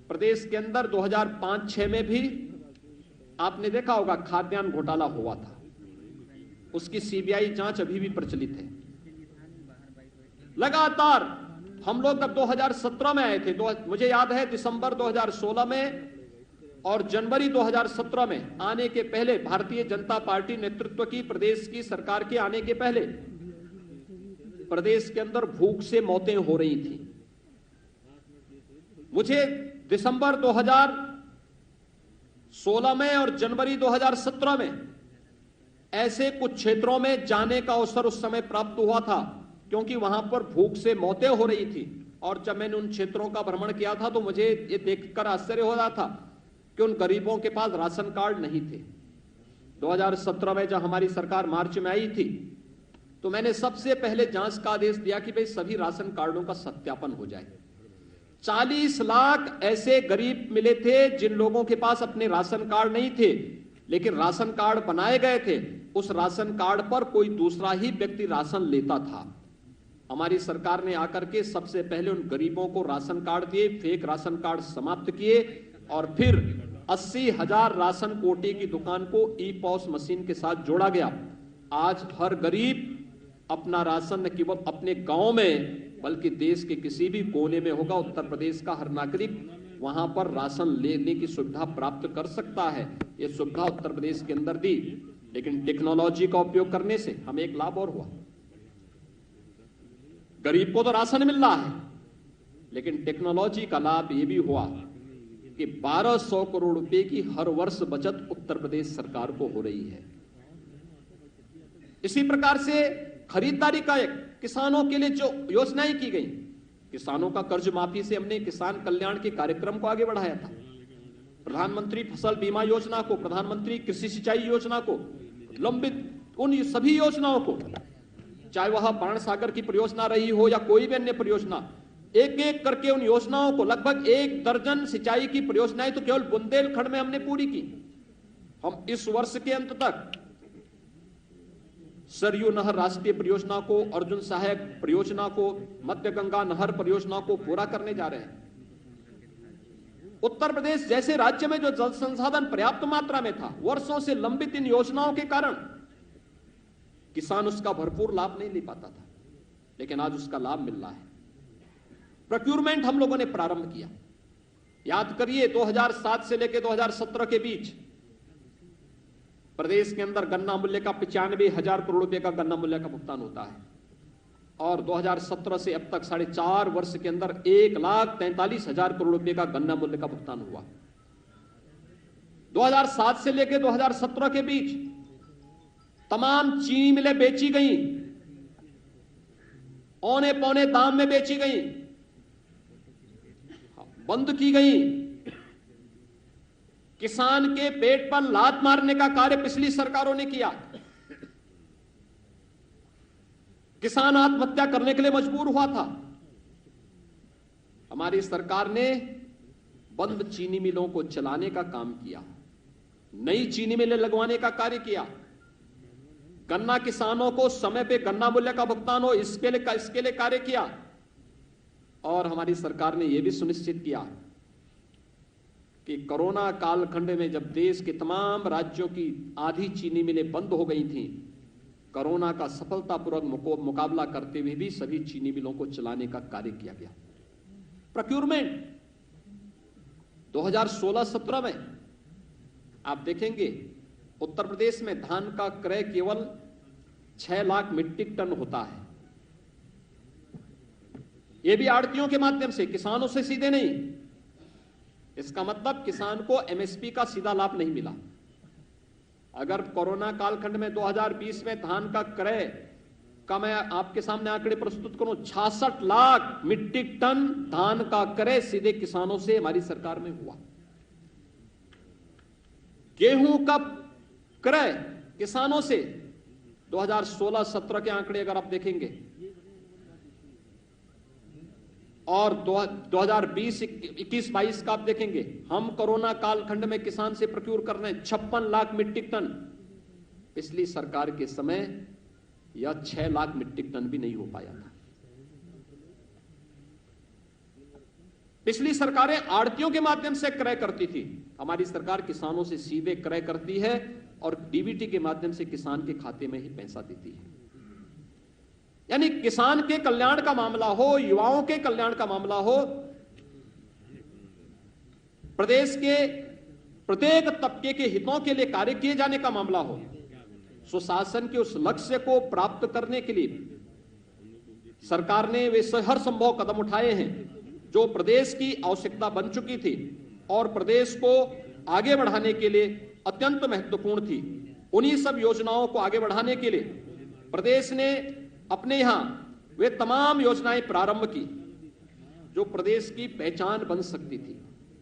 प्रदेश के अंदर 2005-6 में भी आपने देखा होगा खाद्यान्न घोटाला हुआ था, उसकी सीबीआई जांच अभी भी प्रचलित है। लगातार हम लोग जब 2017 में आए थे, मुझे याद है दिसंबर 2016 में और जनवरी 2017 में आने के पहले, भारतीय जनता पार्टी नेतृत्व की प्रदेश की सरकार के आने के पहले प्रदेश के अंदर भूख से मौतें हो रही थी। मुझे दिसंबर 2016 में और जनवरी 2017 में ऐसे कुछ क्षेत्रों में जाने का अवसर उस समय प्राप्त हुआ था, क्योंकि वहां पर भूख से मौतें हो रही थी। और जब मैंने उन क्षेत्रों का भ्रमण किया था तो मुझे ये देखकर आश्चर्य हो रहा था कि उन गरीबों के पास राशन कार्ड नहीं थे। 2017 में जब हमारी सरकार मार्च में आई थी तो मैंने सबसे पहले जांच का आदेश दिया कि भाई सभी राशन कार्डों का सत्यापन हो जाए। 40 लाख ऐसे गरीब मिले थे जिन लोगों के पास अपने राशन कार्ड नहीं थे, लेकिन राशन कार्ड बनाए गए थे। उस राशन कार्ड पर कोई दूसरा ही व्यक्ति राशन लेता था। हमारी सरकार ने आकर के सबसे पहले उन गरीबों को राशन कार्ड दिए, फेक राशन कार्ड समाप्त किए और फिर 80,000 राशन कोटे की दुकान को ई पॉस मशीन के साथ जोड़ा गया। आज हर गरीब अपना राशन न केवल अपने गांव में बल्कि देश के किसी भी कोने में होगा, उत्तर प्रदेश का हर नागरिक वहां पर राशन लेने की सुविधा प्राप्त कर सकता है। यह सुविधा उत्तर प्रदेश के अंदर दी, लेकिन टेक्नोलॉजी का उपयोग करने से हमें एक लाभ और हुआ। गरीब को तो राशन मिल रहा है, लेकिन टेक्नोलॉजी का लाभ यह भी हुआ कि 1200 करोड़ रुपए की हर वर्ष बचत उत्तर प्रदेश सरकार को हो रही है। इसी प्रकार से खरीदारी का एक किसानों के लिए जो योजनाएं की गई, किसानों का कर्ज माफी से हमने किसान कल्याण के कार्यक्रम को आगे बढ़ाया था। प्रधानमंत्री फसल बीमा योजना को, प्रधानमंत्री कृषि सिंचाई योजना को, लंबित उन सभी योजनाओं को, चाहे वह बाण सागर की परियोजना रही हो या कोई भी अन्य परियोजना, एक एक करके उन योजनाओं को, लगभग 1 दर्जन सिंचाई की परियोजनाएं तो केवल बुंदेलखंड में हमने पूरी की। हम इस वर्ष के अंत तक सरयू नहर राष्ट्रीय परियोजना को, अर्जुन सहायक परियोजना को, मध्य गंगा नहर परियोजना को पूरा करने जा रहे हैं। उत्तर प्रदेश जैसे राज्य में जो जल संसाधन पर्याप्त मात्रा में था, वर्षों से लंबित इन योजनाओं के कारण किसान उसका भरपूर लाभ नहीं ले पाता था, लेकिन आज उसका लाभ मिल रहा है। प्रोक्यूरमेंट हम लोगों ने प्रारंभ किया। याद करिए 2007 से लेकर 2017 के बीच प्रदेश के अंदर गन्ना मूल्य का 95,000 करोड़ रुपए का गन्ना मूल्य का भुगतान होता है, और 2017 से अब तक 4.5 वर्ष के अंदर 1,43,000 करोड़ रुपए का गन्ना मूल्य का भुगतान हुआ। 2007 से लेकर 2017 के बीच तमाम चीनी मिलें बेची गई, औने पौने दाम में बेची गई, बंद की गई। किसान के पेट पर लात मारने का कार्य पिछली सरकारों ने किया। किसान आत्महत्या करने के लिए मजबूर हुआ था। हमारी सरकार ने बंद चीनी मिलों को चलाने का काम किया, नई चीनी मिलें लगवाने का कार्य किया, गन्ना किसानों को समय पे गन्ना मूल्य का भुगतान हो इसके लिए कार्य किया। और हमारी सरकार ने यह भी सुनिश्चित किया कि कोरोना कालखंड में जब देश के तमाम राज्यों की आधी चीनी मिलें बंद हो गई थीं, कोरोना का सफलतापूर्वक मुकाबला करते हुए भी सभी चीनी मिलों को चलाने का कार्य किया गया। प्रोक्यूरमेंट 2016-17 में आप देखेंगे उत्तर प्रदेश में धान का क्रय केवल 6 लाख मीट्रिक टन होता है। यह भी आड़तियों के माध्यम से, किसानों से सीधे नहीं। इसका मतलब किसान को एमएसपी का सीधा लाभ नहीं मिला। अगर कोरोना कालखंड में 2020 में धान का क्रय का मैं आपके सामने आंकड़े प्रस्तुत करूं, 66 लाख मीट्रिक टन धान का क्रय सीधे किसानों से हमारी सरकार में हुआ। गेहूं का क्रय किसानों से 2016-17 के आंकड़े अगर आप देखेंगे और 2020-21-22 का आप देखेंगे, हम कोरोना कालखंड में किसान से प्रोक्यूर कर रहे हैं 56 लाख मीट्रिक टन। पिछली सरकार के समय यह 6 लाख मीट्रिक टन भी नहीं हो पाया था। पिछली सरकारें आड़तियों के माध्यम से क्रय करती थी, हमारी सरकार किसानों से सीधे क्रय करती है और डीबीटी के माध्यम से किसान के खाते में ही पैसा देती है। यानी किसान के कल्याण का मामला हो, युवाओं के कल्याण का मामला हो, प्रदेश के प्रत्येक तबके के हितों के लिए कार्य किए जाने का मामला हो, सुशासन के उस लक्ष्य को प्राप्त करने के लिए सरकार ने वे हर संभव कदम उठाए हैं जो प्रदेश की आवश्यकता बन चुकी थी और प्रदेश को आगे बढ़ाने के लिए अत्यंत महत्वपूर्ण थी। उन्हीं सब योजनाओं को आगे बढ़ाने के लिए प्रदेश ने अपने यहां वे तमाम योजनाएं प्रारंभ की जो प्रदेश की पहचान बन सकती थी।